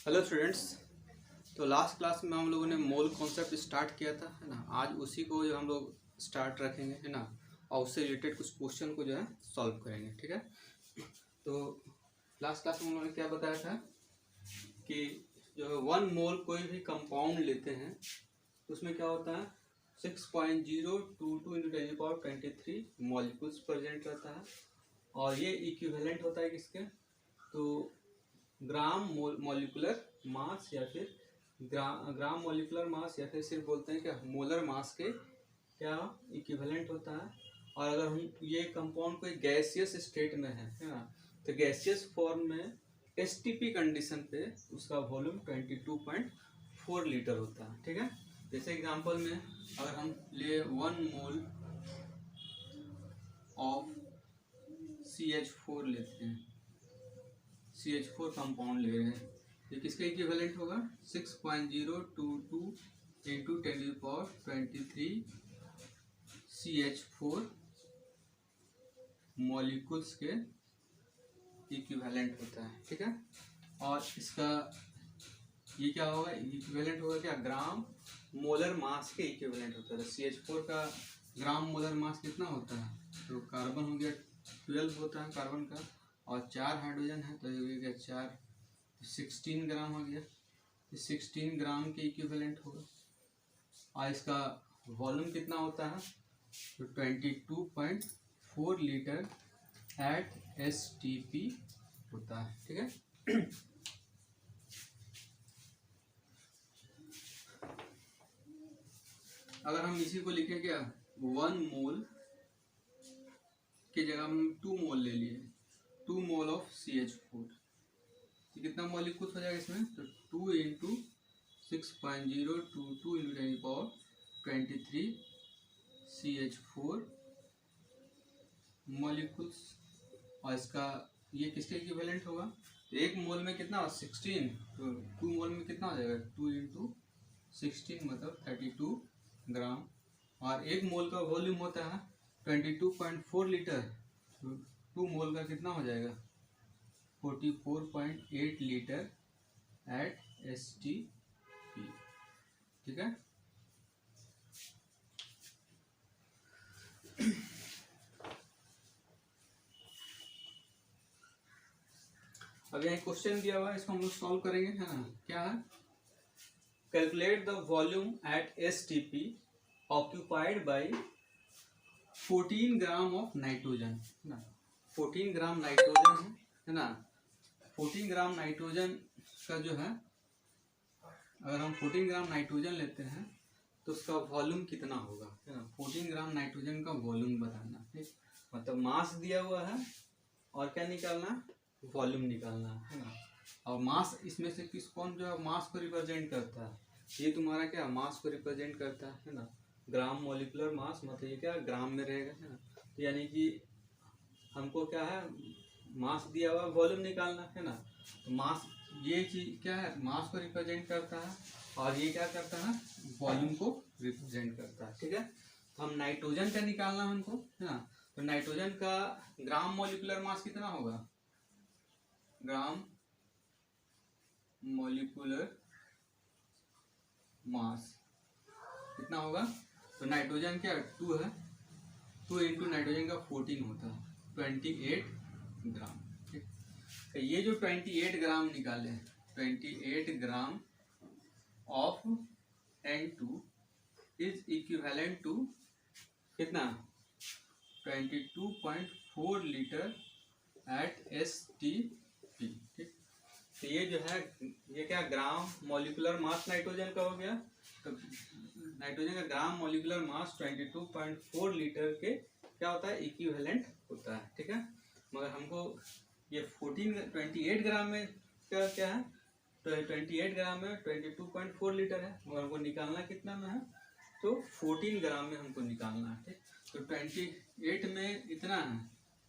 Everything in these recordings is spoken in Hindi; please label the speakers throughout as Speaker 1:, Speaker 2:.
Speaker 1: Hello students. तो लास्ट क्लास में हम लोगों ने मोल कॉन्सेप्ट स्टार्ट किया था, है ना। आज उसी को जो हम लोग स्टार्ट रखेंगे, है ना, और उससे रिलेटेड कुछ क्वेश्चन को जो है सॉल्व करेंगे, ठीक है। तो लास्ट क्लास में हम लोगों ने क्या बताया था कि जो 1 मोल कोई भी कंपाउंड लेते हैं तो उसमें क्या होता है 6.022 × 10⁻23 मॉलिक्यूल्स प्रेजेंट रहता है, और ये इक्विवेलेंट होता है किसके, तो ग्राम मॉलिक्यूलर मास या फिर ग्राम मॉलिक्यूलर मास या फिर सिर्फ बोलते हैं क्या मोलर मास के क्या इक्विवेलेंट होता है। और अगर हम ये कंपाउंड कोई गैसियस स्टेट में है ना, तो गैसियस फॉर्म में एसटीपी कंडीशन पे उसका वॉल्यूम 22.4 लीटर होता है, ठीक है। जैसे एग्जांपल में अगर हम ले 1 मोल ऑफ CH4 लेते हैं, CH4 कंपाउंड ले रहे हैं, ये किसका इक्विवेलेंट होगा 6.022 × 10⁻23 CH4 मॉलिक्यूल्स के इक्विवेलेंट होता है, ठीक है। और इसका ये क्या होगा, इक्विवेलेंट होगा क्या ग्राम मोलर मास के इक्विवेलेंट होता है। तो CH4 का ग्राम मोलर मास कितना होता है, तो कार्बन हो गया 12 होता है कार्बन का, और 4 हाइड्रोजन है तो ये हो गया 4, 16 ग्राम हो गया, 16 ग्राम के इक्विवेलेंट होगा। और इसका वॉल्यूम कितना होता है, तो 22.4 लीटर एट STP होता है, ठीक है। अगर हम इसी को लिखें क्या 1 मोल की जगह हम 2 मोल ले लिए, 2 मोल ऑफ CH4, कितना मॉलिक्यूल्स हो जाएगा इसमें, तो 2 × 6.022 × 10⁻23 CH4 मॉलिक्यूल्स। और इसका ये किसके इक्विवेलेंट होगा, तो 1 मोल में कितना 16, तो 2 मोल में कितना हो जाएगा 2 × 16 मतलब 32 ग्राम। और 1 मोल का वॉल्यूम होता है 22.4 लीटर, तो 2 मोल का कितना हो जाएगा 44.8 लीटर एट STP, ठीक है। अब यहाँ क्वेश्चन दिया हुआ है, इसको हम लोग सॉल्व करेंगे, है ना। क्या है, calculate the volume at STP occupied by 14 gram of nitrogen, है ना। 14 ग्राम नाइट्रोजन है ना। 14 ग्राम नाइट्रोजन का जो है, अगर हम 14 ग्राम नाइट्रोजन लेते हैं तो उसका वॉल्यूम कितना होगा, है ना। 14 ग्राम नाइट्रोजन का वॉल्यूम बताना, ठीक, मतलब मास दिया हुआ है और क्या निकालना, वॉल्यूम निकालना, है ना। और मास इसमें से किस कौन जो है मास को रिप्रेजेंट करता है, ये तुम्हारा क्या मास को रिप्रेजेंट करता है ना। ग्राम मॉलिक्यूलर मास मतलब ये क्या ग्राम में रहेगा, है ना। तो यानी कि हमको क्या है मास दिया हुआ वॉल्यूम निकालना, है ना। तो मास ये चीज क्या है मास को रिप्रेजेंट करता है, और ये क्या करता है वॉल्यूम को रिप्रेजेंट करता है, ठीक है। तो हम नाइट्रोजन का निकालना हमको, है ना। तो नाइट्रोजन का ग्राम मॉलिक्यूलर मास कितना होगा, ग्राम मॉलिक्यूलर मास कितना होगा, तो नाइट्रोजन क्या 2 है, 2 × नाइट्रोजन का 14 होता है 28 ग्राम, ठीक। तो ये जो 28 ग्राम निकाले 28 gram of N2 is equivalent to कितना 22.4 लीटर एट STP, ठीक। तो ये जो है ये क्या ग्राम मॉलिक्यूलर मास नाइट्रोजन का हो गया, तो नाइट्रोजन का ग्राम मॉलिक्यूलर मास 22.4 लीटर के क्या होता है इक्विवेलेंट होता है, ठीक है। मगर हमको ये 28 ग्राम में क्या क्या है, तो 28 ग्राम में 22.4 लीटर है, मगर हमको निकालना कितना में है, तो 14 ग्राम में हमको निकालना है, ठीक। तो 28 में इतना है,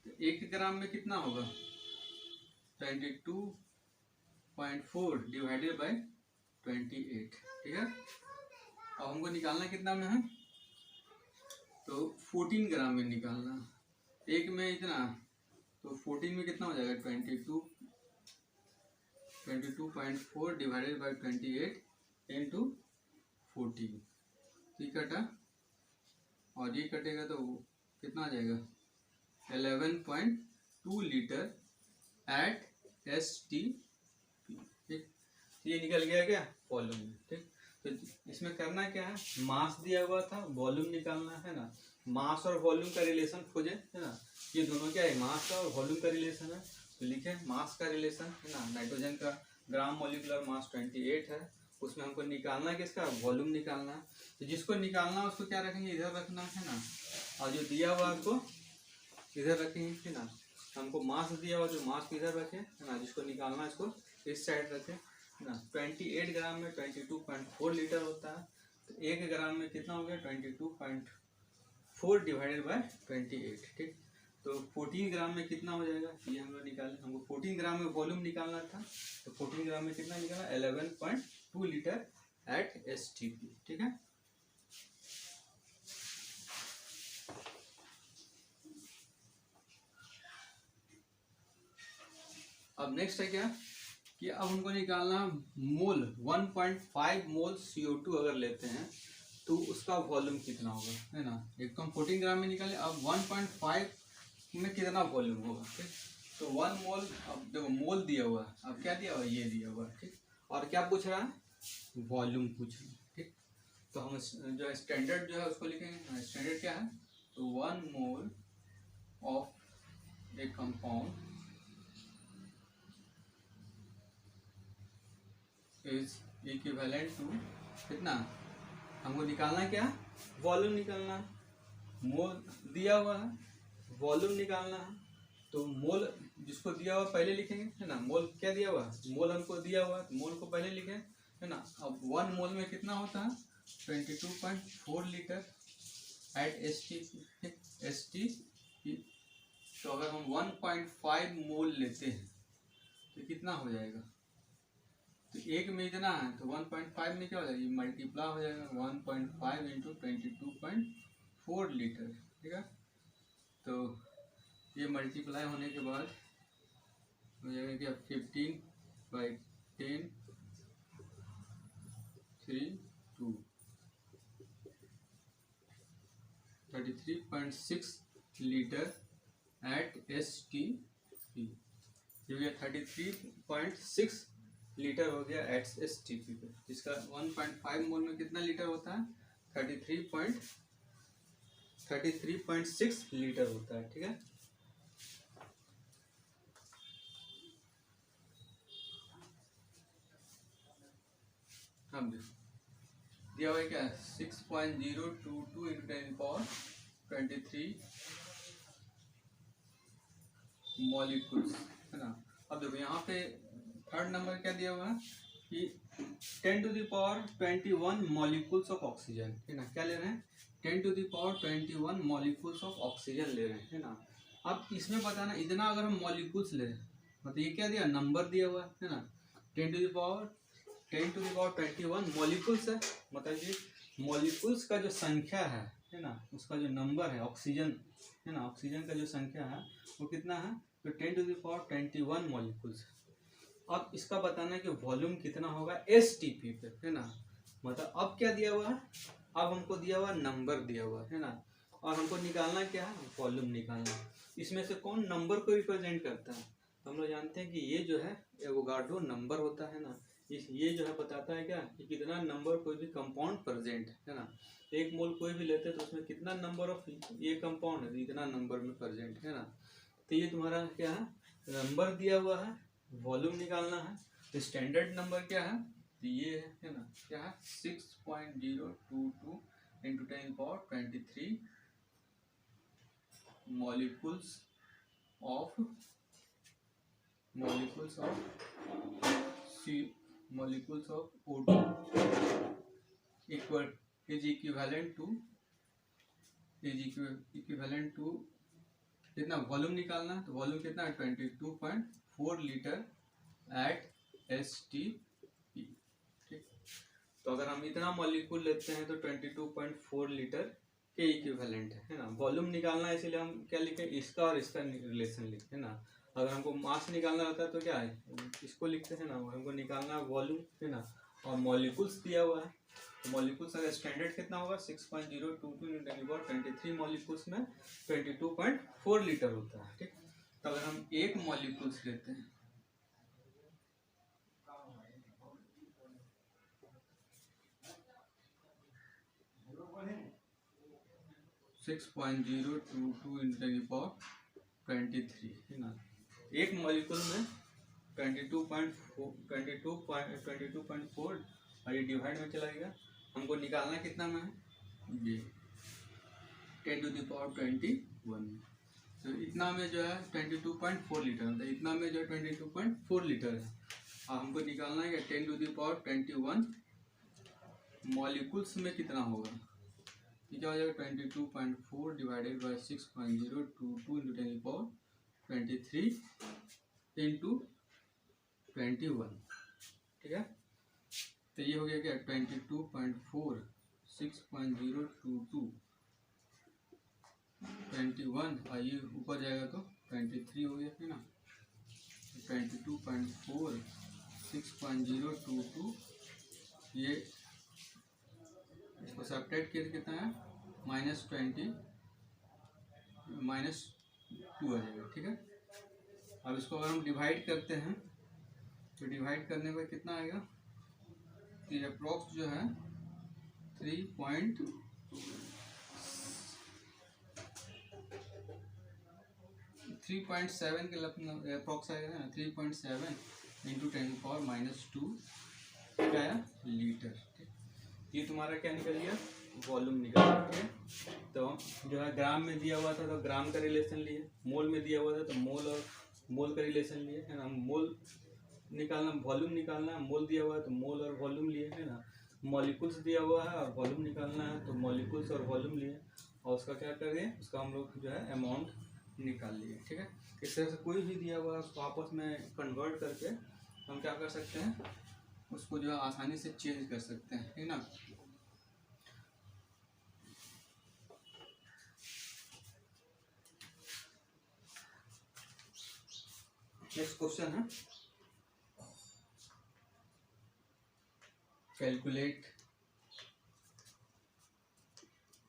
Speaker 1: तो 1 ग्राम में कितना होगा 22.4 डिवाइडेड बाय 28, ठीक है। अब हमको निकालना कितना में है, तो 14 ग्राम में निकालना, 1 में इतना, तो 14 में कितना हो जाएगा 22 22.4 डिवाइडेड बाई 28 इंटू 14, ठीक कटा, और ये कटेगा तो कितना आ जाएगा 11.2 लीटर एट STP, ठीक। ये निकल गया क्या वॉल्यूम में, ठीक। तो इसमें करना क्या है, मास दिया हुआ था, वॉल्यूम निकालना है ना। मास और वॉल्यूम का रिलेशन खोजे, है ना। ये दोनों क्या है, मास का और वॉल्यूम का रिलेशन है। तो लिखे मास का रिलेशन, है ना। नाइट्रोजन का ग्राम मॉलिक्यूलर मास 28 है, उसमें हमको निकालना है किसका, वॉल्यूम निकालना है। तो जिसको निकालना है उसको क्या रखेंगे, इधर रखना है ना, और जो दिया हुआ उसको इधर रखेंगे, है ना। हमको मास दिया हुआ, जो मास इधर रखे, है ना। जिसको निकालना है इसको इस साइड रखे, है ना। 28 ग्राम में 22.4 लीटर होता है, तो 1 ग्राम में कितना हो गया 22.4 डिवाइडेड बाय 28, ठीक। तो 14 ग्राम में कितना हो जाएगा, ये हम लोग निकालें। हमको 14 ग्राम में वॉल्यूम निकालना था, तो 14 ग्राम में कितना निकाला 11.2 लीटर एट STP, ठीक है। अब नेक्स्ट है क्या कि अब हमको निकालना मोल 1.5 मोल CO2 अगर लेते हैं तो उसका वॉल्यूम कितना होगा, है ना। एक तो हम 14 ग्राम में निकाले, अब 1.5 में कितना वॉल्यूम होगा, ठीक। तो 1 मोल, अब देखो मोल दिया हुआ है, अब क्या दिया हुआ, ये दिया हुआ है, ठीक। और क्या पूछ रहा है, वॉल्यूम पूछ रहा है, ठीक। तो हम जो है स्टैंडर्ड जो है उसको लिखेंगे। स्टैंडर्ड क्या है, तो 1 mole of a compound is equivalent to कितना, हमको निकालना क्या, वॉल्यूम निकालना है। मोल दिया हुआ है, वॉल्यूम निकालना है। तो मोल जिसको दिया हुआ पहले लिखेंगे, है ना। मोल क्या दिया हुआ, मोल हमको दिया हुआ है, तो मोल को पहले लिखें, है ना। अब 1 मोल में कितना होता है 22.4 लीटर एट STP। तो अगर हम 1.5 मोल लेते हैं तो कितना हो जाएगा, तो एक में इतना है तो 1.5 में क्या हो जाएगा, मल्टीप्लाई हो जाएगा 1.5 इंटू 22.4 लीटर, ठीक है। तो ये मल्टीप्लाई होने के बाद हो जाएगा क्या 15/10 3 2 33.6 लीटर एट STP। जो ये 33.6 लीटर हो गया एट STP पे, जिसका 1.5 मोल में कितना लीटर होता है 33.6 लीटर होता है, ठीक है। अब देखो दिया हुआ है क्या 6.022 इंटू 10⁻23 मॉलिक्यूल्स, है ना। अब देखो यहाँ पे थर्ड नंबर क्या दिया हुआ है कि 10⁻21 मॉलिक्यूल्स ऑफ ऑक्सीजन, है ना। क्या ले रहे हैं 10⁻21 मॉलिक्यूल्स ऑफ ऑक्सीजन ले रहे हैं, है ना। अब इसमें बताना इतना अगर हम मॉलिक्यूल्स ले रहे हैं, मतलब ये क्या दिया नंबर दिया हुआ है ना। 10⁻21 मॉलिक्यूल्स है, मतलब ये मॉलिक्यूल्स का जो संख्या है ना, उसका जो नंबर है ऑक्सीजन, है ना। ऑक्सीजन का जो संख्या है वो कितना है, तो 10⁻21 मॉलिक्यूल्स। अब इसका बताना है कि वॉल्यूम कितना होगा STP पे, है ना। मतलब अब क्या दिया हुआ है, अब हमको दिया हुआ नंबर दिया हुआ है ना, और हमको निकालना क्या है, वॉल्यूम निकालना है। इसमें से कौन नंबर को रिप्रेजेंट करता है, हम लोग जानते हैं कि ये जो है एवोगाड्रो नंबर होता है ना। ये जो है बताता है क्या कि कितना नंबर कोई भी कंपाउंड प्रेजेंट है ना। एक मोल कोई भी लेते हैं तो उसमें कितना नंबर ऑफ ये कंपाउंड है, इतना नंबर में प्रेजेंट है ना। तो ये तुम्हारा क्या है नंबर दिया हुआ है, वॉल्यूम निकालना है। तो स्टैंडर्ड नंबर क्या है, तो ये है ना, क्या है 6.022 into 10⁻23 molecules of O2 is equivalent to कितना वॉल्यूम निकालना है, तो वॉल्यूम कितना है 22.4 लीटर एट STP, ठीक। तो अगर हम इतना मॉलिक्यूल लेते हैं तो 22.4 लीटर के इक्विवेलेंट है ना। वॉल्यूम निकालना है इसीलिए हम क्या लिखे, इसका और इसका रिलेशन लिखते हैं ना। अगर हमको मास निकालना होता है तो क्या है, इसको लिखते हैं ना, हमको निकालना है वॉल्यूम है ना। और मॉलिक्यूल्स दिया हुआ है, तो मॉलिक्यूल्स का स्टैंडर्ड कितना होगा 6.022 × 10⁻23 मॉलिक्यूल्स में 22.4 लीटर होता है। ठीक, तो अगर हम एक मॉलिक्यूल्स लेते हैं 6.022 × 10⁻23 है ना, एक मॉलिक्यूल में 22.4 और ये डिवाइड में चला गया। हमको निकालना कितना में है, ये 10⁻21 में। तो इतना में जो है 22.4 लीटर होता है, इतना में जो है 22.4 लीटर है। और हमको निकालना है कि 10⁻21 मॉलिक्यूल्स में कितना होगा, क्या हो जाएगा 22.4 डिवाइडेड बाई 6.022 × 10⁻23 × 21। ठीक है, तो ये हो गया क्या 22.4 6.022 21 और ये ऊपर जाएगा तो 23 हो गया है ना। 22.4 6.022 ये इसको सब्ट्रैक्ट किया कितना है -20 -2 आ जाएगा। ठीक है, अब इसको अगर हम डिवाइड करते हैं तो डिवाइड करने पर कितना आएगा, ये अप्रोक्स जो है 3.7 के अप्रोक्स आएगा ना, 3.7 × 10⁻⁻2 क्या है लीटर। ठीक, ये तुम्हारा क्या निकल गया, वॉल्यूम निकल गया। ठीक है, तो जो है ग्राम में दिया हुआ था तो ग्राम का रिलेशन लिए, मोल में दिया हुआ था तो मोल और मोल का रिलेशन लिए है ना। मोल निकालना, वॉल्यूम निकालना है, मोल दिया हुआ है तो मोल और वॉल्यूम लिए है ना। मॉलिक्यूल्स दिया हुआ है और वॉल्यूम निकालना है तो मॉलिक्यूल्स और वॉल्यूम लिए, और उसका क्या करें, उसका हम लोग जो है अमाउंट निकाल लिए। ठीक है, इस तरह से कोई भी दिया हुआ है उसको आपस में कन्वर्ट करके हम क्या कर सकते हैं, उसको जो है आसानी से चेंज कर सकते हैं, है ना। नेक्स्ट क्वेश्चन है, calculate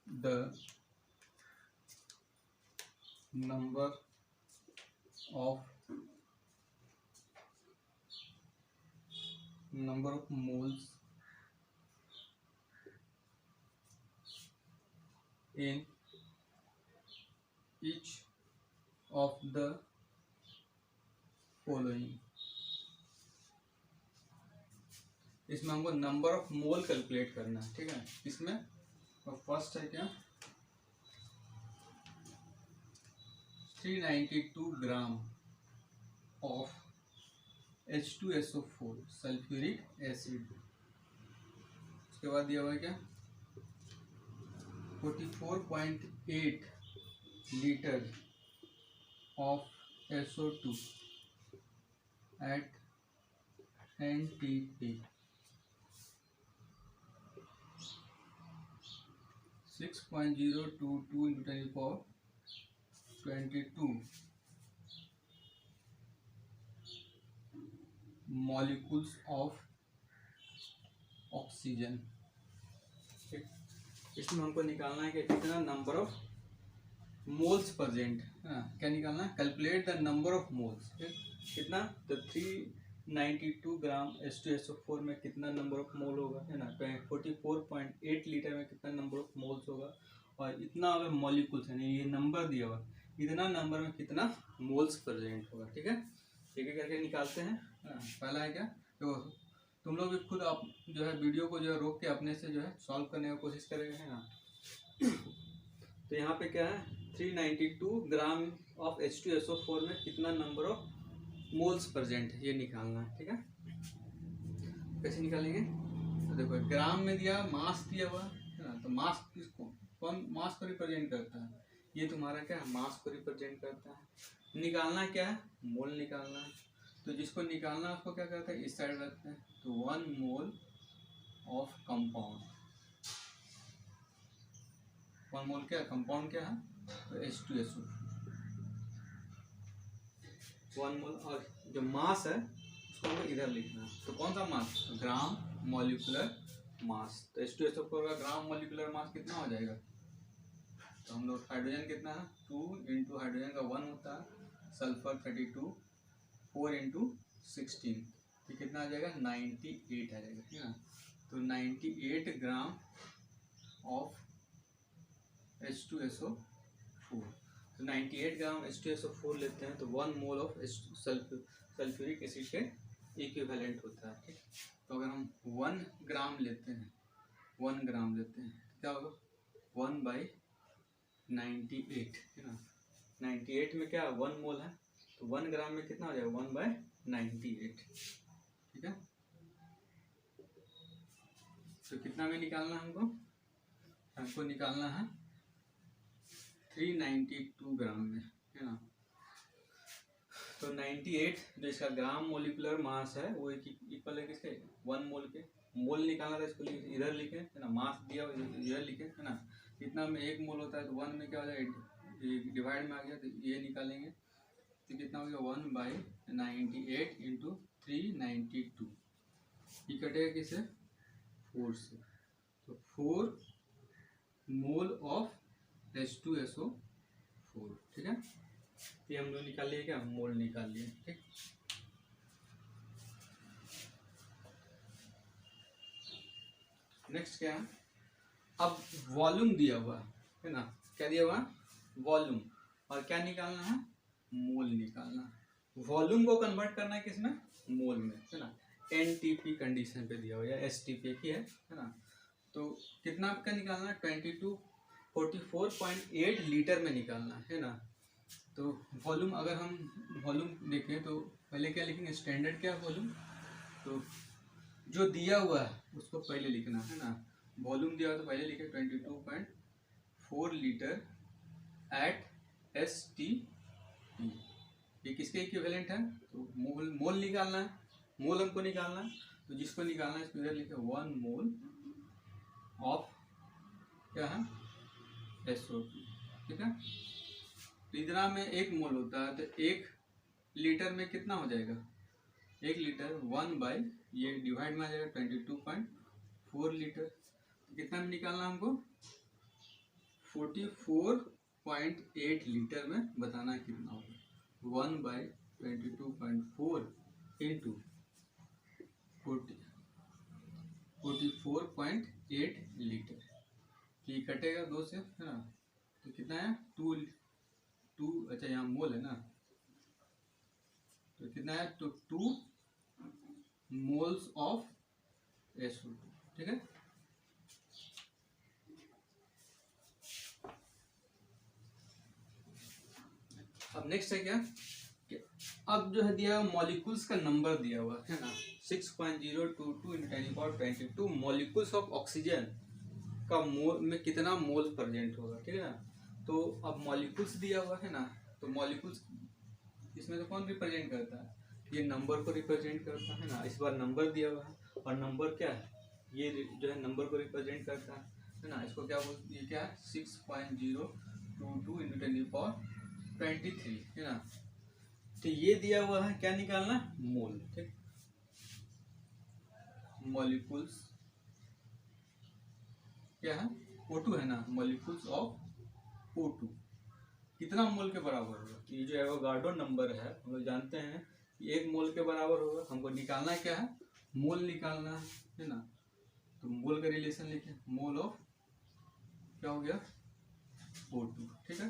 Speaker 1: the number of moles in each of the following। इसमें हमको नंबर ऑफ मोल कैलकुलेट करना है। ठीक है, इसमें फर्स्ट है क्या 392 gram of H2SO4 sulphuric acid. उसके बाद दिया हुआ है क्या 44.8 litre of SO2 at NTP 6.022 × 10⁻22 molecules of oxygen. इसमें हमको निकालना है कि कितना नंबर ऑफ मोल्स प्रेजेंट, क्या निकालना है, calculate the number of moles. कितना, तो 392 ग्राम H2SO4 में कितना नंबर ऑफ मोल होगा है ना, 44.8 लीटर में कितना नंबर ऑफ मोल्स होगा, और इतना अगर मॉलिक्यूल्स है ना, ये नंबर दिया हुआ, इतना नंबर में कितना मोल्स प्रेजेंट होगा। ठीक है, एक एक करके निकालते हैं। पहला है क्या, तो तुम लोग भी खुद आप जो है वीडियो को जो है रोक के अपने से जो है सॉल्व करने की कोशिश करेंगे है ना। तो यहाँ पे क्या है 392 ग्राम ऑफ H2SO4 में कितना नंबर ऑफ मोल्स प्रेजेंट है, ये निकालना है। ठीक है, कैसे निकालेंगे, तो देखो ग्राम में दिया, मास दिया हुआ है ना, तो मास किसको, कौन मास को रिप्रेजेंट करता है, ये तुम्हारा क्या है मास को रिप्रेजेंट करता है। निकालना क्या है, मोल निकालना है, तो जिसको निकालना है उसको क्या करते हैं इस साइड रखते हैं, तो 1 मोल ऑफ कंपाउंड 1 मोल क्या कंपाउंड क्या है, तो H2SO 1 मोल। और जो मास है उसको हमको इधर लिखना है, तो कौन सा मास, ग्राम मॉलिक्यूलर मास। तो H2SO का ग्राम मॉलिक्यूलर मास कितना हो जाएगा, तो हम लोग हाइड्रोजन कितना है 2 इंटू हाइड्रोजन का 1 होता है, सल्फर 32, 4 इंटू 16, तो कितना आ जाएगा 98 आ जाएगा, ठीक है ना। तो 98 ग्राम ऑफ H2SO4, तो 98 ग्राम H2SO4 लेते हैं तो 1 मोल ऑफ सल्फ्यूरिक एसिड के इक्विवेलेंट होता है, ठीक। तो अगर हम 1 ग्राम लेते हैं, 1 ग्राम लेते हैं तो क्या होगा 1/98, है ना। 98 में क्या 1 मोल है, तो 1 ग्राम में कितना हो जाएगा 1/98, ठीक है। तो कितना में निकालना हमको निकालना है 392 ग्राम में, है ना। तो 98 जो इसका ग्राम मोलिकुलर मास है वो इक्वल है किसके 1 मोल के। मोल निकालना था इसको इधर लिखे, है ना, मास दिया इधर लिखे, है ना। कितना में 1 मोल होता है तो 1 में क्या हो जाएगा डिवाइड में आ गया, तो ये निकालेंगे तो कितना हो गया 1/98 इंटू 392, ये कटेगा किससे 4 से, तो 4 मोल ऑफ H2SO4, ठीक है। ये हम लोग निकाल लिए, क्या मोल निकाल लिए, ठीक। नेक्स्ट क्या है, अब वॉल्यूम दिया हुआ है ना, क्या दिया हुआ वॉल्यूम, और क्या निकालना है मोल निकालना। वॉल्यूम को कन्वर्ट करना है किसमें मोल में, है ना। NTP कंडीशन पे दिया हुआ है, STP की है ना। तो कितना आपका निकालना है 2244.8 लीटर में निकालना है ना। तो वॉल्यूम अगर हम वॉल्यूम देखें तो पहले क्या लिखेंगे स्टैंडर्ड क्या वॉल्यूम, तो जो दिया हुआ है उसको पहले लिखना है ना। वॉल्यूम दिया हुआ तो पहले लिखे 22.4 लीटर एट STP, ये किसके इक्विवेलेंट है, तो मोल निकालना है, मोल हमको निकालना है। तो जिसको निकालना है इसको इधर लिखे 1 मोल ऑफ क्या है SO2, ठीक है। तो इतना में 1 मोल होता है, तो 1 लीटर में कितना हो जाएगा 1 लीटर 1 बाई ये डिवाइड में आ जाएगा 22.4 लीटर, तो कितना में निकालना हमको 44.8 लीटर में बताना कितना होगा 1/22.4 इंटू 44.8 लीटर, ये कटेगा 2 से, है ना। तो कितना है 2, अच्छा यहाँ मोल है ना, तो कितना है तो 2 मोल्स ऑफ SO2, ठीक है। अब नेक्स्ट है क्या कि अब जो है दिया मॉलिक्यूल्स का नंबर दिया हुआ है ना 6.022 × 10⁻²2 मॉलिक्यूल्स ऑफ ऑक्सीजन का मोल में कितना मोल प्रेजेंट होगा, ठीक है ना। तो अब मॉलिक्यूल्स दिया हुआ है ना, तो मॉलिक्यूल्स इसमें तो कौन रिप्रेजेंट करता है, ये नंबर को रिप्रेजेंट करता है ना। इस बार नंबर दिया हुआ है और नंबर क्या है ये जो है नंबर को रिप्रेजेंट करता है ना। इसको क्या बोलते ये क्या है 6.022 × 10⁻23, है ना। तो ये दिया हुआ है क्या निकालना मोल, ठीक। मॉलिक्यूल्स क्या है O2 है ना, मॉलिक्यूल्स ऑफ O2 कितना मोल के बराबर होगा, ये जो एवोगाड्रो नंबर है हम लोग जानते हैं कि 1 मोल के बराबर होगा। हमको निकालना क्या है मोल निकालना है ना। तो मोल का रिलेशन लिखे मोल ऑफ क्या हो गया O2, ठीक है।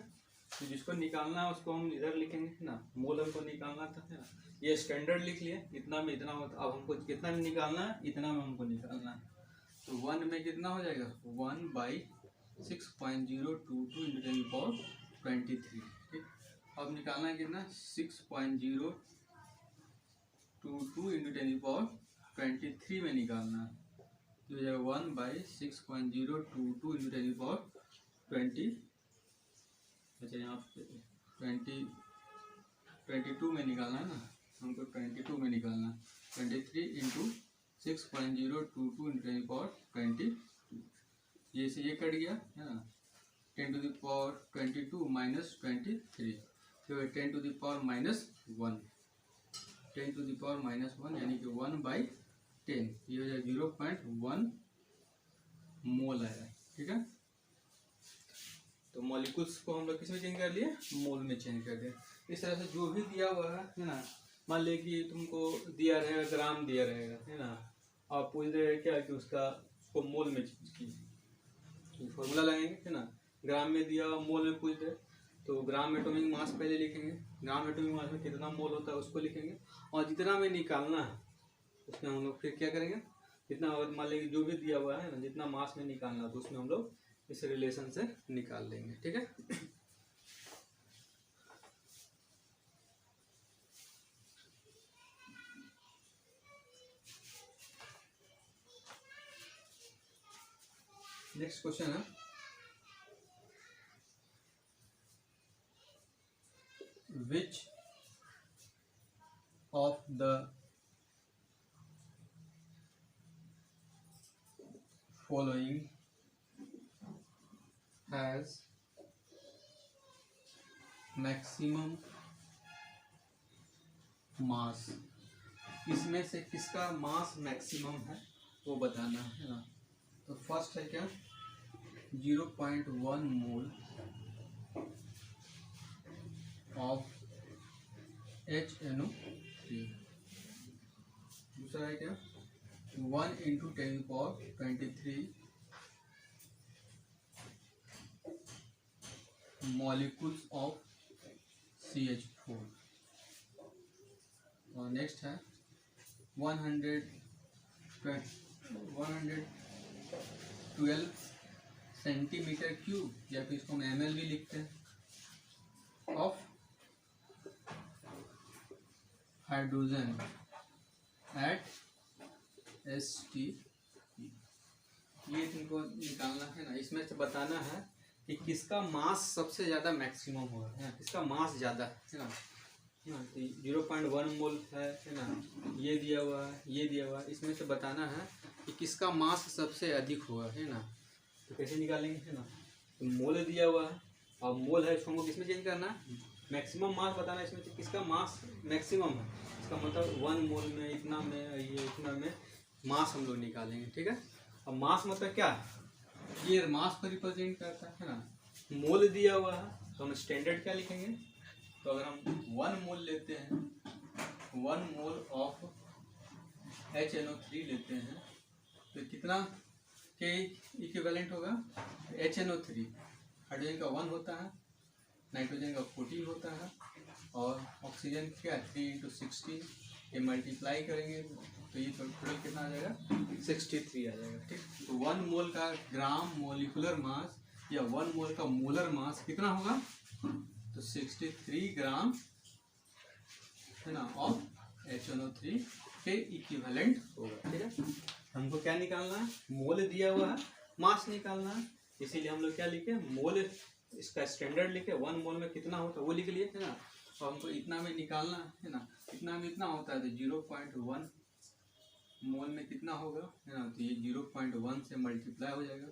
Speaker 1: तो जिसको निकालना है उसको हम इधर लिखेंगे ना, मोल हमको निकालना था, है ना। ये स्टैंडर्ड लिख लिए इतना में इतना होता, अब हमको कितना में निकालना है इतना में हमको निकालना है। तो 1 में कितना हो जाएगा 1/6.022 × 10⁻23, ठीक। अब निकालना है कितना 6.022 × 10⁻23 में निकालना है, तो 1/6.022 × 10⁻20, अच्छा यहाँ पे 22 में निकालना है ना हमको, 22 में निकालना है 23 × 6.022 × 10⁻22, ये से ये कट गया है ना, 10⁻22 माइनस 23, तो 10⁻−1, 10⁻−1 यानी कि 1/10, ये हो जाए 0.1 मोल आया। ठीक है, तो मॉलिक्यूल्स को हम लोग किस में चेंज कर लिए, मोल में चेंज कर दिया। इस तरह से जो भी दिया हुआ है ना, मान ले कि तुमको दिया रहेगा ग्राम दिया रहेगा, है ना, आप पूछ रहे क्या कि उसका को मोल में चेंज की फॉर्मूला लगाएंगे, है ना, ग्राम में दिया मोल में पूछ रहे तो ग्राम एटॉमिक मास पहले लिखेंगे, ग्राम एटॉमिक मास में कितना मोल होता है उसको लिखेंगे, और जितना में निकालना है उसमें हम लोग फिर क्या करेंगे, जितना मान लेंगे जो भी दिया हुआ है ना, जितना मास में निकालना है तो उसमें हम लोग इस रिलेशन से निकाल लेंगे। ठीक है, नेक्स्ट क्वेश्चन है, which of the following has maximum mass, इसमें से किसका मास मैक्सिमम है वो बताना है ना। तो फर्स्ट है क्या, 0.1 मोल ऑफ HNO3, दूसरा है क्या 1 × 10⁻23 मॉलिक्यूल्स ऑफ CH4, और नेक्स्ट है 112 सेंटीमीटर क्यूब, या फिर इसको हम ml भी लिखते हैं, ऑफ हाइड्रोजन एट ST, ये तुमको निकालना है ना। इसमें से बताना है कि किसका मास सबसे ज़्यादा मैक्सिमम होगा, है ना, किसका मास ज़्यादा है ना। 0.1 मोल है ना, ये दिया हुआ है, ये दिया हुआ है, इसमें से बताना है कि किसका मास सबसे अधिक होगा, है ना। तो कैसे निकालेंगे, है ना, तो मोल दिया हुआ है और मोल है, इसको किसमें चेंज करना है, मैक्सिमम मास बताना है, इसमें से किसका मास मैक्सिमम है, इसका मतलब 1 मोल में इतना में ये इतना में मास हम लोग निकालेंगे। ठीक है, अब मास मतलब क्या है, ये मास को रिप्रेजेंट करता है ना। मोल दिया हुआ है तो हम स्टैंडर्ड क्या लिखेंगे, तो अगर हम 1 मोल लेते हैं, 1 मोल ऑफ HNO3 लेते हैं तो कितना के इक्विवेलेंट होगा, HNO3 हाइड्रोजन का 1 होता है, नाइट्रोजन का 14 होता है, और ऑक्सीजन क्या 3 × 16, ये मल्टीप्लाई करेंगे तो ये टोटल कितना आ जाएगा 63 आ जाएगा। ठीक, तो 1 मोल का ग्राम मोलिकुलर मास या 1 मोल का मोलर मास कितना होगा, तो 63 ग्राम, है ना, ऑफ HNO3 के इक्विवेलेंट होगा। ठीक है, हमको क्या निकालना है, मोल दिया हुआ है, मास निकालना है, इसीलिए हम लोग क्या लिखे, मोल, इसका स्टैंडर्ड लिखे, 1 मोल में कितना होता है वो लिख लिए, है ना, और हमको इतना में निकालना है ना, इतना में इतना होता है तो 0.1 मोल में कितना होगा, है ना, तो ये 0.1 से मल्टीप्लाई हो जाएगा,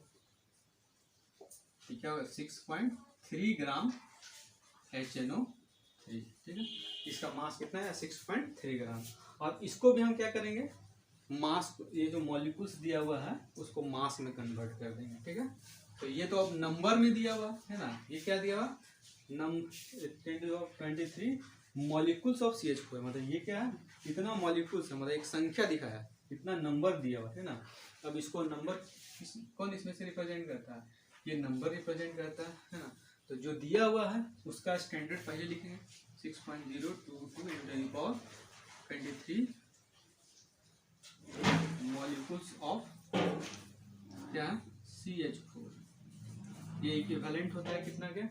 Speaker 1: क्या होगा 6.3 ग्राम HNO3। ठीक है, इसका मास कितना है 6.3 ग्राम, और इसको भी हम क्या करेंगे, मास, ये जो मॉलिक्यूल्स दिया हुआ है उसको मास में कन्वर्ट कर देंगे। ठीक है, तो ये तो अब नंबर में दिया हुआ है ना, ये क्या दिया हुआ 10⁻23 मॉलिक्यूल्स ऑफ CH4, मतलब ये क्या है, इतना मॉलिक्यूल्स है, मतलब एक संख्या दिखाया, इतना नंबर दिया हुआ है ना। अब इसको नंबर कौन इसमें से रिप्रेजेंट करता है, ये नंबर रिप्रेजेंट करता है ना। तो जो दिया हुआ है उसका स्टैंडर्ड पहले लिखेंगे, 6.022 × 10⁻23 मॉलिक्यूल्स ऑफ क्या CH4, ये इक्विवेलेंट होता है कितना के,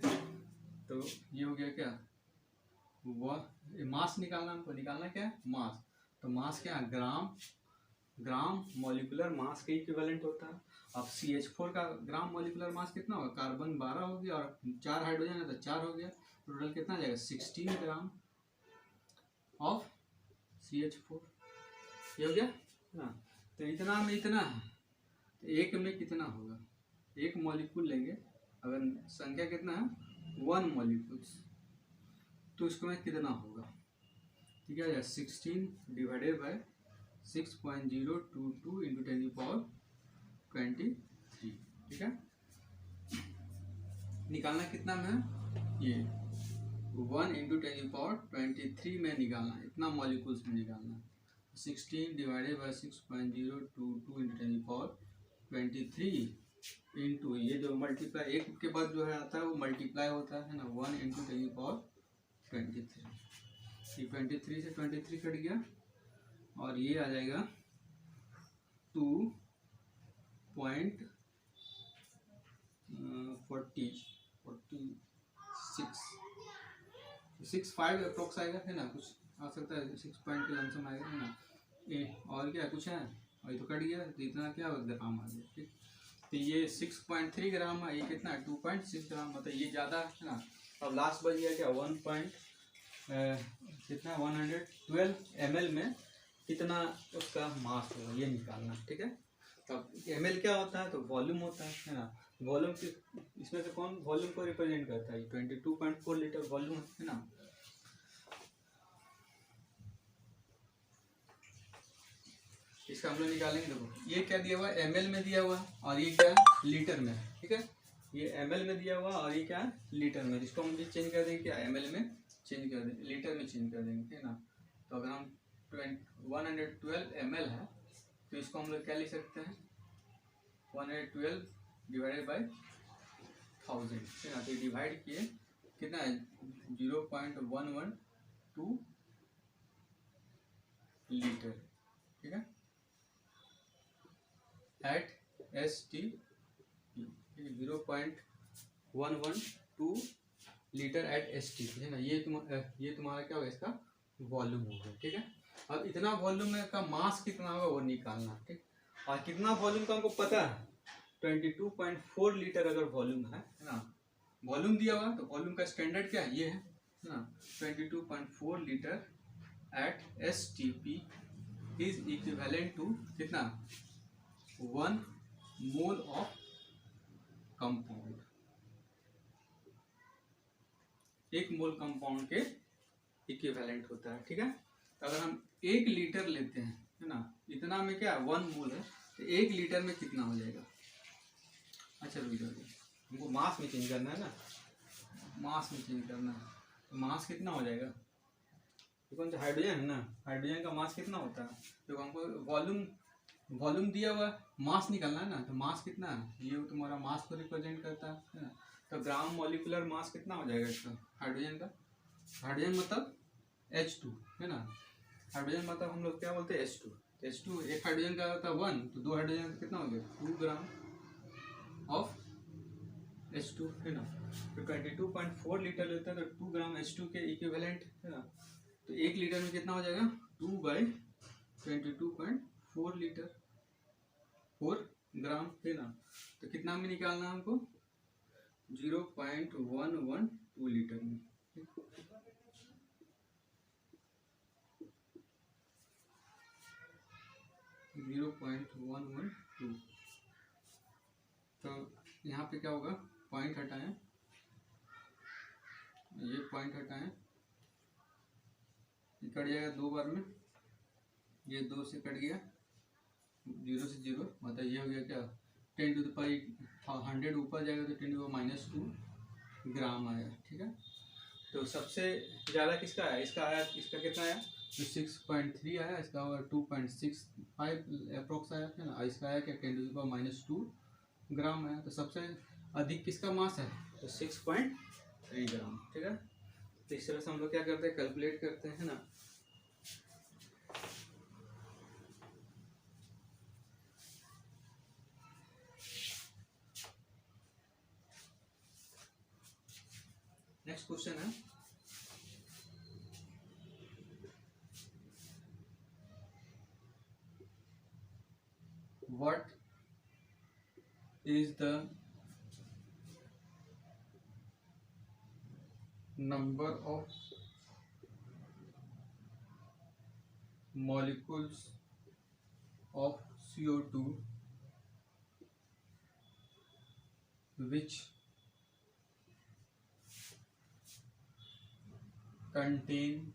Speaker 1: तो ये हो गया क्या, वह मास निकालना, हमको निकालना क्या है मास, तो मास क्या ग्राम मॉलिकुलर मास के इक्विवेलेंट होता है। अब CH4 का ग्राम मॉलिकुलर मास कितना होगा, कार्बन 12 हो गया और 4 हाइड्रोजन है तो 4 हो गया, टोटल कितना आ जाएगा 16 ग्राम ऑफ CH4, ये हो गया ना। तो इतना में इतना है, तो एक में कितना होगा, एक मॉलिक्यूल लेंगे अगर संख्या कितना है 1 मॉलिक्यूल्स, तो इसको में कितना होगा, ठीक है, 16 डिवाइडेड बाय 6.022 इंटू 10⁻23, ठीक है। निकालना कितना में, ये 1 इंटू 10⁻23 में निकालना, इतना मॉलिक्यूल्स में निकालना। 16 डिवाइडेड बाय 6.022 इंटू 10⁻23 इंटू ये जो मल्टीप्लाई एक के बाद जो है आता है वो मल्टीप्लाई होता है ना, 1 इंटू 10⁻23, 23 से 23 कट गया और ये आ जाएगा 2.65 अप्रोक्स आएगा, है ना, कुछ आ सकता है 6 पॉइंट के लमसम आएगा, है ना। और क्या कुछ है, और ये तो कट गया, तो इतना क्या ग्राम आ गया, ठीक। तो ये 6.3 ग्राम है, ये कितना 2.6 ग्राम, मतलब ये ज़्यादा है ना। अब लास्ट बच गया क्या 1 112 ml में कितना उसका मास होगा, ये निकालना, ठीक है। अब ml क्या होता है, तो वॉल्यूम होता है ना। वॉल्यूम की इसमें से कौन वॉल्यूम को रिप्रेजेंट करता है, 22.4 लीटर वॉल्यूम है ना। इसका हम लोग निकालेंगे, देखो ये क्या दिया हुआ है, ml में दिया हुआ है, और ये क्या लीटर में, ठीक है। ये ml में दिया हुआ और ये क्या लीटर में, इसको हम चेंज कर देंगे क्या, ml में चेंज कर देंगे, लीटर में चेंज कर देंगे, है ना। तो अगर हम 112 ml है, तो इसको हम लोग क्या लिख सकते हैं, 112 डिवाइडेड बाई 1000, है ना। तो डिवाइड किए कितना है 0.112 लीटर, ठीक है, at STP, 0.112 litre at STP, है ना। ये तुम्हारा क्या होगा, इसका वॉल्यूम होगा, ठीक है। अब इतना वॉल्यूम में का मास कितना होगा वो निकालना, ठीक। और कितना वॉल्यूम का हमको पता है, 22.4 लीटर अगर वॉल्यूम है ना, वॉल्यूम दिया हुआ, तो वॉल्यूम का स्टैंडर्ड क्या है, ये है ना, 22.4 litre at STP is equivalent to कितना 1 mole of compound, 1 mole compound के इक्विवेलेंट होता है, ठीक है। तो अगर हम 1 लीटर लेते हैं, है ना, इतना में क्या 1 मोल है, तो 1 लीटर में कितना हो जाएगा। अच्छा रुक जाओ, हमको मास में चेंज करना है ना, मास में चेंज करना है, तो मास कितना हो जाएगा, तो कौन सा हाइड्रोजन है ना, हाइड्रोजन का मास कितना होता है, तो हमको वॉल्यूम दिया हुआ मास निकालना है ना, तो मास कितना है, ये तुम्हारा मास को रिप्रेजेंट करता है ना। तो ग्राम मॉलिक्यूलर मास कितना हो जाएगा इसका हाइड्रोजन का, हाइड्रोजन मतलब H2, है ना। हाइड्रोजन मतलब हम लोग क्या बोलते हैं H2, H2 एक हाइड्रोजन का होता है 1, तो 2 हाइड्रोजन का कितना हो गया 2 ग्राम ऑफ H2, है ना। तो 22.4 लीटर लेता है, तो 2 ग्राम H2 के इक्विवेलेंट, है ना। तो 1 लीटर में कितना हो जाएगा 2/22.4 लीटर 4 ग्राम, है ना। तो कितना में निकालना है हमको 0.112 लीटर में, 0.112। तो यहाँ पे क्या होगा, पॉइंट हटाएं, ये पॉइंट हटाएं, कट जाएगा 2 बार में, ये 2 से कट गया, 0 से 0, मतलब ये हो गया क्या 10 टू द पावर 100 ऊपर जाएगा तो 10 टू द -2 ग्राम आया, ठीक है। तो सबसे ज़्यादा किसका आया, इसका आया, इसका कितना आया, तो 6.3 आया, इसका 2.65 अप्रोक्स आया, है ना। इसका आया क्या 10 टू द पावर -2 ग्राम आया। तो सबसे अधिक किसका मास है, तो 6.3 ग्राम, ठीक है। तो इस तरह से हम लोग क्या करते हैं, कैलकुलेट करते हैं ना। नेक्स्ट क्वेश्चन है, what is the number of molecules of CO2 which contain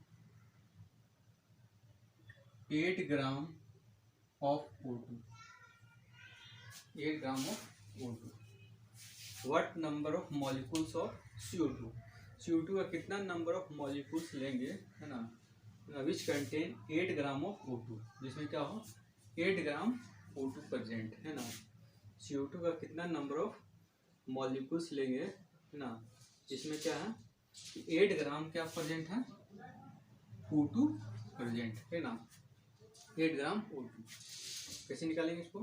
Speaker 1: 8 gram of O2. 8 gram of O2. What number of molecules of CO2? CO2 का कितना नंबर ऑफ मॉलिक्यूल्स लेंगे, है ना, which contain 8 gram of O2, जिसमें क्या हो 8 ग्राम O2 प्रेजेंट, है ना। CO2 का कितना नंबर ऑफ मॉलिक्यूल्स लेंगे, है ना, इसमें क्या है 8 ग्राम क्या प्रेजेंट है, O2 प्रेजेंट, है ना। 8 ग्राम O2 कैसे निकालेंगे इसको,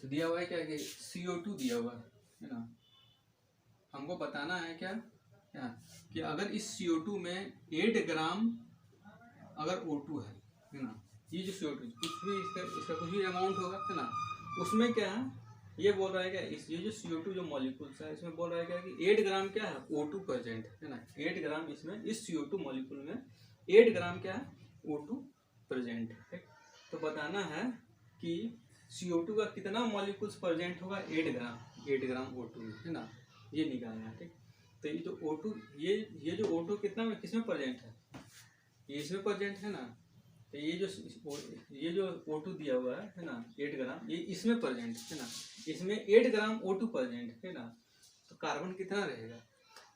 Speaker 1: तो दिया हुआ है क्या कि CO2 दिया हुआ है ना, हमको बताना है क्या क्या कि अगर इस CO2 में 8 ग्राम अगर O2 है ना, ये जो CO2 कुछ भी इसका कुछ भी अमाउंट होगा, है ना, उसमें क्या है ये बोल रहा है क्या, इस ये जो CO2 जो मॉलिक्यूल्स है इसमें बोल रहा है क्या कि 8 ग्राम क्या है O2 प्रेजेंट, है ना। 8 ग्राम इसमें इस CO2 मॉलिक्यूल में 8 ग्राम क्या है O2 प्रेजेंट है। तो बताना है कि CO2 का कितना मॉलिक्यूल्स प्रेजेंट होगा 8 ग्राम O2 में, है ना, ये निकालना है। ठीक, तो ये जो O2 ये जो O2 कितना में किसमें प्रेजेंट है, ये इसमें प्रेजेंट है ना, तो ये जो O2 दिया हुआ है ना 8 ग्राम, ये इसमें प्रेजेंट है ना, इसमें 8 ग्राम O2 प्रेजेंट है ना, तो कार्बन कितना रहेगा,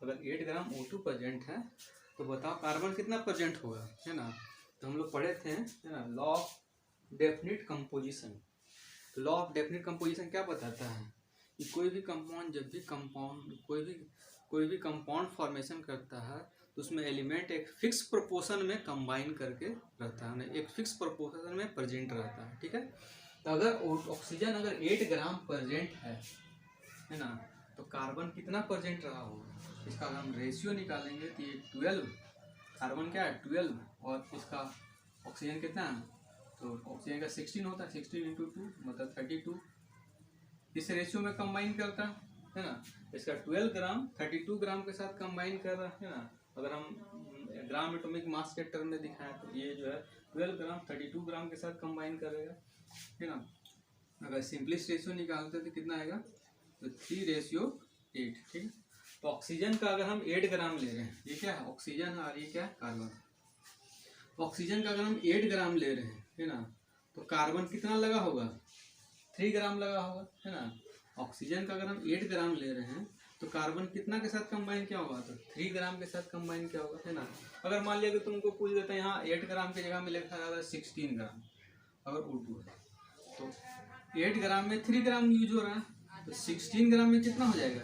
Speaker 1: अगर 8 ग्राम O2 प्रेजेंट है तो बताओ कार्बन कितना प्रेजेंट होगा, है ना। तो हम लोग पढ़े थे, है ना, लॉ ऑफ डेफिनिट कंपोजिशन। तो लॉ ऑफ डेफिनिट कंपोजिशन क्या बताता है कि कोई भी कंपाउंड जब भी कोई भी कंपाउंड फॉर्मेशन करता है तो उसमें एलिमेंट एक फिक्स प्रोपोर्शन में कंबाइन करके रहता है, एक फिक्स प्रोपोर्शन में प्रेजेंट रहता है। ठीक है, तो अगर ऑक्सीजन अगर 8 ग्राम प्रेजेंट है ना, तो कार्बन कितना प्रेजेंट रहा होगा, इसका अगर हम रेशियो निकालेंगे तो ये 12, कार्बन क्या है 12 और इसका ऑक्सीजन कितना है, तो ऑक्सीजन का 16 होता है, 16 इंटू 2 मतलब 32, इस रेशियो में कंबाइन करता है ना। इसका 12 ग्राम 32 ग्राम के साथ कंबाइन कर रहा है ना, अगर हम ग्राम एटॉमिक मास के टर्म में दिखाएं तो ये जो है 12 ग्राम 32 ग्राम के साथ कंबाइन करेगा, है ना। अगर सिंपलेस्ट रेशियो निकालते तो कितना आएगा, तो 3:8। ठीक, तो ऑक्सीजन का अगर हम 8 ग्राम ले रहे हैं, ये क्या है ऑक्सीजन है और ये क्या है कार्बन, ऑक्सीजन का अगर हम 8 ग्राम ले रहे हैं, है ना, तो कार्बन कितना लगा होगा 3 ग्राम लगा होगा, है ना। ऑक्सीजन का अगर हम 8 ग्राम ले रहे हैं तो कार्बन कितना के साथ कंबाइन किया होगा, तो 3 ग्राम के साथ कंबाइन किया होगा, है ना। अगर मान लिया कि तुमको पूछ देते हैं यहाँ 8 ग्राम की जगह में लिखा जाता है 16 ग्राम अगर O2 है, तो 8 ग्राम में 3 ग्राम यूज हो रहा है, तो 16 ग्राम में कितना हो जाएगा,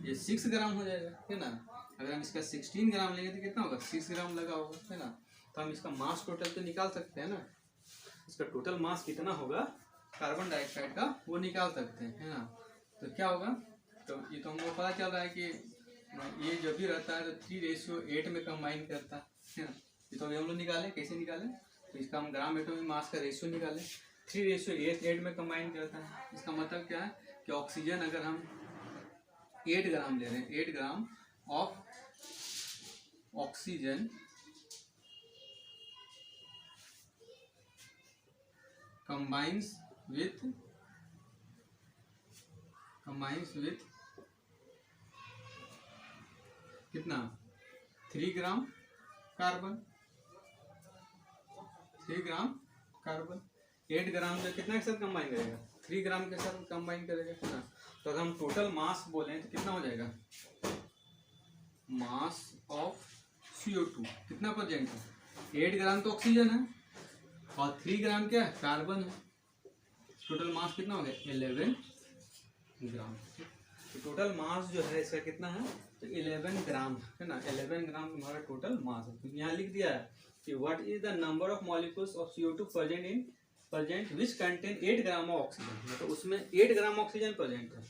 Speaker 1: ये 6 ग्राम हो जाएगा, है ना। अगर हम इसका 16 ग्राम लेंगे तो कितना होगा 6 ग्राम लगा होगा, है ना। तो हम इसका मास टोटल तो निकाल सकते हैं ना, इसका टोटल मास कितना होगा कार्बन डाइऑक्साइड का वो निकाल सकते हैं, है ना। तो क्या होगा, तो ये तो हमको पता चल रहा है कि ये जो भी रहता है तो 3:8 में कंबाइन करता है ना। ये तो अभी हम लोग निकाले, कैसे निकाले, तो इसका हम ग्राम एटॉमिक मास का रेशियो निकाले, 3:8 में कंबाइन करता है। इसका मतलब क्या है कि ऑक्सीजन अगर हम 8 ग्राम ले रहे हैं, 8 gram of oxygen combines with कितना 3 ग्राम कार्बन, 3 ग्राम कार्बन, 8 ग्राम जो कितना के साथ कंबाइन करेगा 3 ग्राम के साथ कंबाइन करेगा, है ना। तो अगर हम टोटल मास बोलें तो कितना हो जाएगा, मास ऑफ CO2 कितना प्रेजेंट है, 8 ग्राम तो ऑक्सीजन है और 3 ग्राम क्या है कार्बन है, टोटल मास कितना हो गया 11 ग्राम। तो टोटल मास जो है इसका कितना है, तो 11 ग्राम है ना, 11 ग्राम हमारा टोटल मास है। तो यहाँ लिख दिया है कि what is the number of molecules of CO2 present which contain 8 gram of oxygen, तो उसमें 8 ग्राम ऑक्सीजन प्रेजेंट है।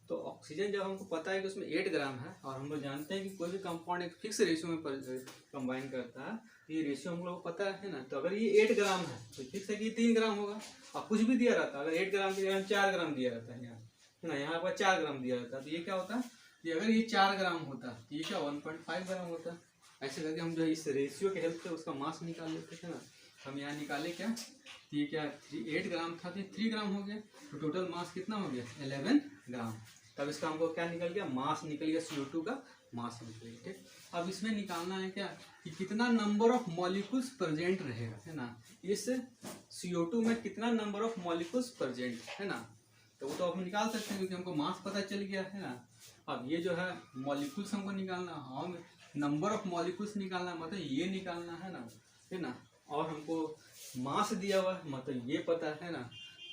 Speaker 1: तो ऑक्सीजन जब हमको पता है कि उसमें 8 ग्राम है और हम लोग जानते हैं कि कोई भी कंपाउंड एक फिक्स रेशियो में कंबाइन करता है, ये रेशियो हम लोग को पता है ना। तो अगर ये 8 ग्राम है तो फिक्स है कि 3 ग्राम होगा, और कुछ भी दिया रहता है अगर 8 ग्राम की जगह 4 ग्राम दिया रहता है यहाँ, है ना, यहाँ पर 4 ग्राम दिया रहता है, तो ये क्या होता है कि अगर ये 4 ग्राम होता तो ये क्या 1.5 ग्राम होता। ऐसे करके हम जो है इस रेशियो के हेल्प से उसका मास निकाल लेते थे ना। हम यहाँ निकाले क्या, तो ये क्या 8 ग्राम था तो 3 ग्राम हो गया, तो टोटल मास कितना हो गया 11 ग्राम। तब इसका हमको क्या निकल गया, मास निकल गया CO2 का मास निकलेगा। ठीक, अब इसमें निकालना है क्या कि कितना नंबर ऑफ मॉलिक्यूल्स प्रेजेंट रहेगा, है ना, इस CO2 में कितना नंबर ऑफ मॉलिक्यूल्स प्रेजेंट है ना। तो वो तो हम निकाल सकते हैं क्योंकि हमको मास पता चल गया है ना। अब ये जो है मॉलिक्यूल्स हमको निकालना, हम नंबर ऑफ मॉलिक्यूल्स निकालना मतलब ये निकालना है ना, और हमको मास दिया हुआ है मतलब ये पता है ना।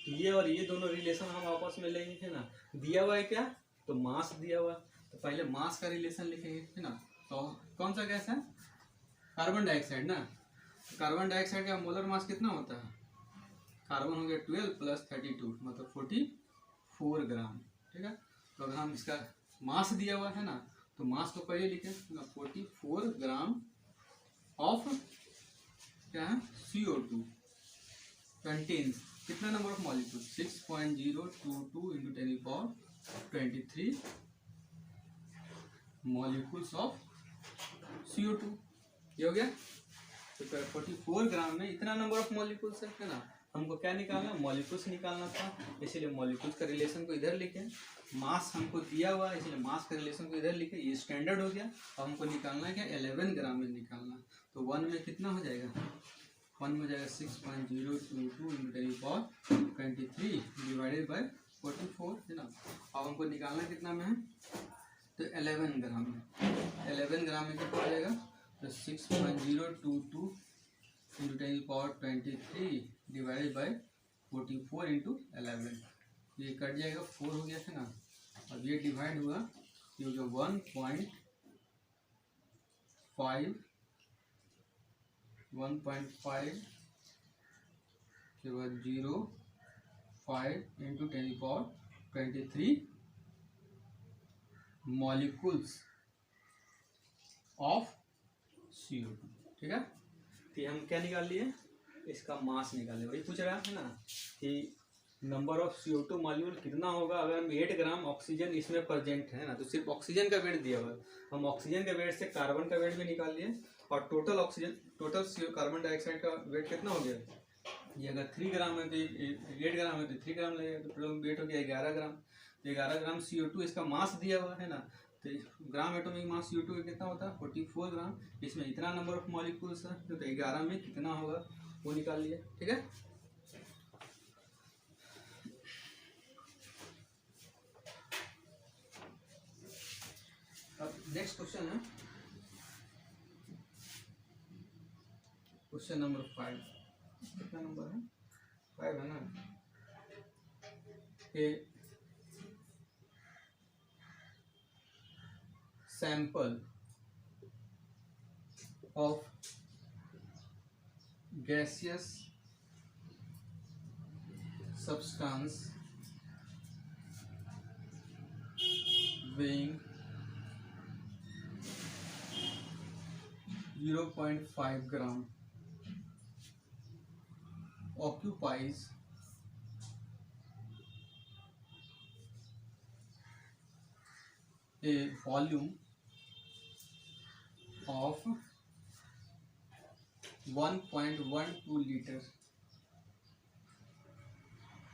Speaker 1: तो ये और ये दोनों रिलेशन हम आपस में लेंगे, है ना। दिया हुआ है क्या, तो मास दिया हुआ, तो पहले मास का रिलेशन लिखेंगे, है ना। तो कौन सा गैस है, कार्बन डाइऑक्साइड ना। कार्बन डाइऑक्साइड का मोलर मास कितना होता है, कार्बन हो गया 12 + 32 मतलब 44 ग्राम। ठीक है, तो अगर हम इसका मास दिया हुआ है ना, तो मास को पहले लिखें 44 ग्राम ऑफ क्या है CO2 कंटेन्स कितना number of molecule 6.022 × 10⁻23 molecules of CO2। ये हो गया। तो 44 ग्राम में इतना नंबर ऑफ मॉलिक्यूल्स है ना। हमको क्या निकालना, मॉलिक्यूल्स निकालना था, इसीलिए मॉलिक्यूल्स का रिलेशन को इधर लिखे। मास हमको दिया हुआ है इसलिए मास का रिलेशन को इधर लिखे, ये स्टैंडर्ड हो गया। अब हमको निकालना है क्या 11 ग्राम में निकालना। तो 1 में कितना हो जाएगा, 1 में हो जाएगा 6.022 × 10⁻23 डिवाइडेड बाय 44, है ना। अब हमको निकालना कितना में है, तो 11 ग्राम में। 11 ग्राम में कितना हो जाएगा, तो 6.022 × 10⁻23 डिवाइडेड बाय 44 × 11, ये कट जाएगा 4 हो गया, है ना। अब ये डिवाइड हुआ, ये जो 1.5 के बाद 0.5 × 10⁻23 मॉलिक्यूल्स ऑफ CO2। ठीक है, तो हम क्या निकाल लिए, इसका मास निकाले। वही पूछ रहा है ना कि नंबर ऑफ CO2 मॉलिक्यूल कितना होगा अगर 8 ग्राम ऑक्सीजन इसमें प्रेजेंट है ना। तो सिर्फ ऑक्सीजन का वेट दिया हुआ है, हम ऑक्सीजन के वेट से कार्बन का वेट भी निकाल लिए, और total oxygen total carbon dioxide का वेट कितना हो गया, ये अगर 3 ग्राम है तो 8 ग्राम है तो 3 ग्राम लगेगा, तो टोटल वेट हो गया 11 ग्राम। तो 11 ग्राम CO2 इसका मास दिया हुआ है ना। तो ग्राम एटॉमिक मास CO2 का कितना होता है 44 ग्राम। इसमें इतना नंबर ऑफ मॉलिक्यूल्स है, तो 11 में कितना होगा वो निकाल लिया। ठीक है, अब नेक्स्ट क्वेश्चन है क्वेश्चन नंबर 5। कितना नंबर है, 5 है ना। A sample of gaseous substance weighing 0.5 gram occupies a volume of 1.12 liter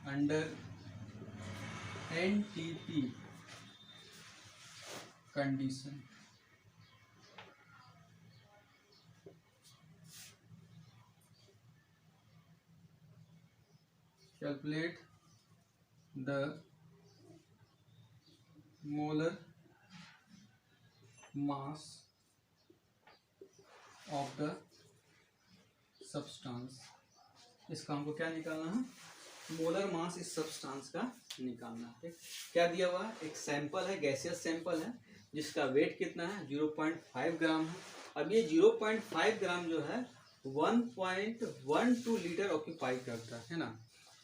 Speaker 1: under NTP condition. Calculate the molar mass of the substance. इसका हमको क्या निकालना है, मोलर मास इस सब्सटेंस का निकालना है। क्या दिया हुआ है, एक सैंपल है, गैसियस सैंपल है जिसका वेट कितना है 0.5 ग्राम है। अब ये 0.5 ग्राम जो है 1.12 लीटर ऑक्यूपाई करता है ना,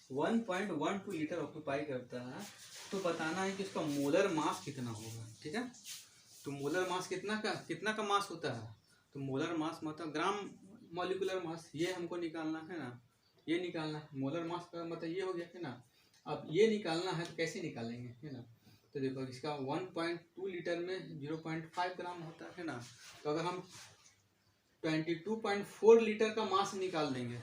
Speaker 1: 1.12 लीटर ऑक्यूपाई करता है। तो बताना है कि इसका मोलर मास कितना होगा। ठीक है, तो मोलर मास कितना का मास होता है, तो मोलर मास मतलब ग्राम मॉलिक्यूलर मास, ये हमको निकालना है ना, ये निकालना है। मोलर मास का मतलब ये हो गया है ना। अब ये निकालना है तो कैसे निकालेंगे, है ना। तो देखो इसका 1.2 लीटर में 0.5 ग्राम होता है ना। तो अगर हम 22.4 लीटर का मास निकाल देंगे,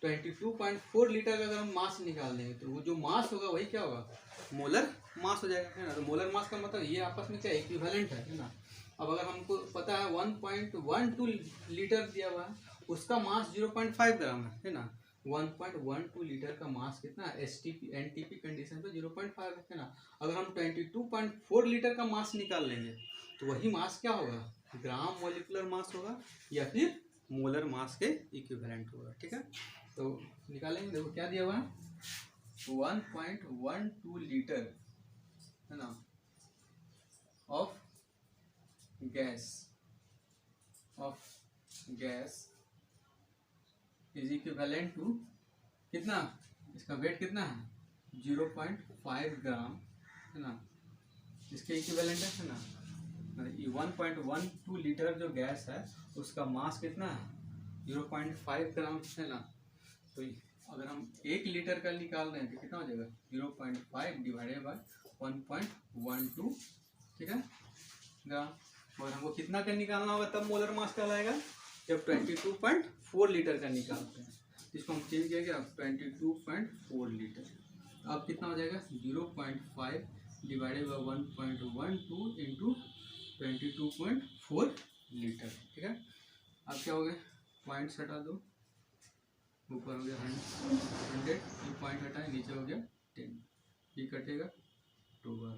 Speaker 1: 22.4 लीटर का अगर हम मास निकाल देंगे तो वो जो मास होगा वही क्या होगा, मोलर मास हो जाएगा, है ना। तो मोलर मास का मतलब ये आपस में क्या इक्विवेलेंट है ना। अब अगर हमको पता है 1.12 लीटर दिया हुआ है, उसका मास 0.5 ग्राम है ना। 1.12 लीटर का मास कितना है, एसटीपी एनटीपी कंडीशन पे 0.5 है ना। अगर हम 22.4 लीटर का मास निकाल लेंगे तो वही मास क्या होगा, ग्राम मोलिकुलर मास होगा या फिर मोलर मास के इक्विवेलेंट होगा। ठीक है, तो निकालेंगे। देखो क्या दिया हुआ है, 1.12 लीटर है ना of gas is equivalent to कितना, इसका वेट कितना है 0.5 ग्राम है ना, इसके इक्विवेलेंट है ना। 1.12 लीटर जो गैस है उसका मास कितना है 0.5 ग्राम है ना। तो अगर हम 1 लीटर का निकाल रहे हैं तो कितना हो जाएगा 0.5 डिवाइडेड बाय 1.12, ठीक है ग्राम। और हमको कितना का निकालना होगा तब मोलर मास कहलाएगा, जब 22.4 लीटर का निकालते हैं। इसको हम चेंज किया गया 22.4 लीटर। अब कितना हो जाएगा 0.5 डिवाइडेड बाय 1.12 इंटू 22.4 लीटर। ठीक है, अब क्या हो गया, पॉइंट्स हटा दो, ऊपर हो गया 100, ये पॉइंट हटाए, नीचे हो गया 10, ये कटेगा 2 बार,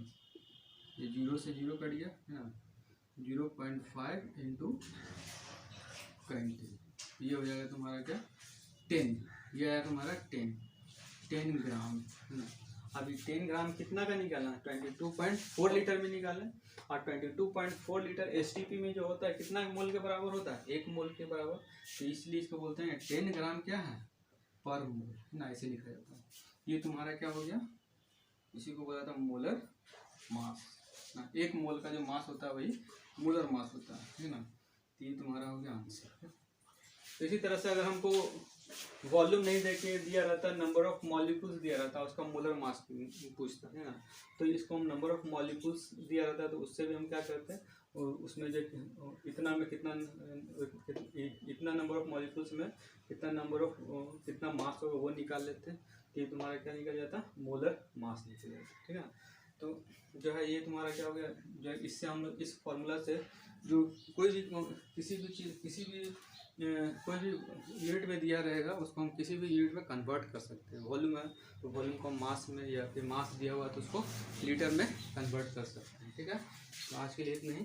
Speaker 1: ये 0 से 0 कट गया है ना। 0.5 इंटू 20, ये हो जाएगा तुम्हारा क्या 10, ये आया तुम्हारा 10 ग्राम है ना। अभी 10 ग्राम कितना का निकालना है 22.4 लीटर में निकाला है, और 22.4 लीटर एसटीपी में जो होता है कितना मोल के बराबर होता है 1 मोल के बराबर। तो इसलिए इसको बोलते हैं 10 ग्राम क्या है पर मोल है ना, ऐसे लिखा जाता है। ये तुम्हारा क्या हो गया, इसी को बोला था मोलर मास ना। 1 मोल का जो मास होता है वही मोलर मास होता है ना। तो ये तुम्हारा हो गया आंसर। तो इसी तरह से अगर हमको वॉल्यूम नहीं देके दिया रहता, नंबर ऑफ मॉलिक्यूल्स दिया रहता, उसका मोलर मास पूछता है ना, तो इसको हम नंबर ऑफ मॉलिक्यूल्स दिया रहता है तो उससे भी हम क्या करते हैं, और उसमें जो इतना में कितना, इतना नंबर ऑफ मॉलिक्यूल्स में कितना मास होगा वो निकाल लेते हैं। तो ये तुम्हारा क्या निकल जाता, मोलर मास निकल जाता। ठीक है, तो जो है ये तुम्हारा क्या हो गया, जो इससे हम लोग इस फॉर्मूला से जो कोई भी किसी भी चीज़ कोई भी यूनिट में दिया रहेगा उसको हम किसी भी यूनिट में कन्वर्ट कर सकते हैं। वॉल्यूम है तो वॉल्यूम को मास में, या फिर मास दिया हुआ तो उसको लीटर में कन्वर्ट कर सकते हैं। ठीक है, तो आज के लिए इतना ही।